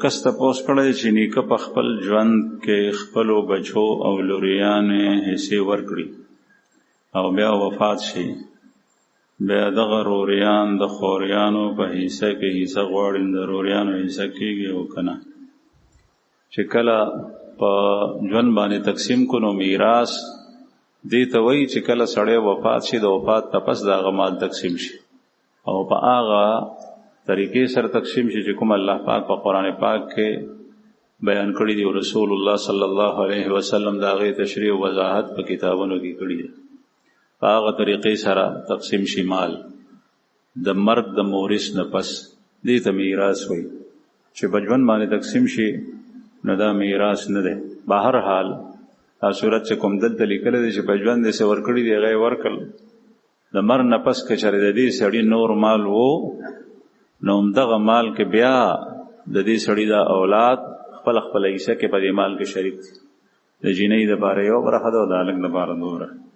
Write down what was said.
کس تپوس کړی چې نیکه په خپل ژوند کې خپلو بچو او لوریانې حصې ورکړي او بیا وفات شي، بیا دغه روریان د خوریانو په حصه کې حصه غواړي، د روریانو حصه کېږي او که نه. چې کله په ژوند باندې تقسیم کو نو میراث دې ته وایي چې کله سړی وفات شي، د وفات نه پس د هغه مال تقسیم شي او په هغه طریقې سره تقسیم شي چې کوم الله پاک په قرآن پاک کې بیان کړي دي او رسول الله صلی الله علیه وسلم د هغې تشریح او وضاحت په کتابونو کې کړي دي. په هغه طریقې سره تقسیم شي مال د مرګ د مورث نه پس. دې ته میراث وایي. چې په ژوند باندې تقسیم شي نو دا میراث نه دی. بهر حال دا صورت چې کوم دلته لیکلی دی چې په ژوند یې څه ورکړي دي هغه یې ورکړل، د مرګ نه پس که چېرې د دې سړي نور مال و نو همدغه مال کې بیا د دې سړي دا اولاد خپله حصه کې په دې مال کې شریک دي. د جینۍ دپاره یو برخه ده او د هلک دپاره دوه برخه.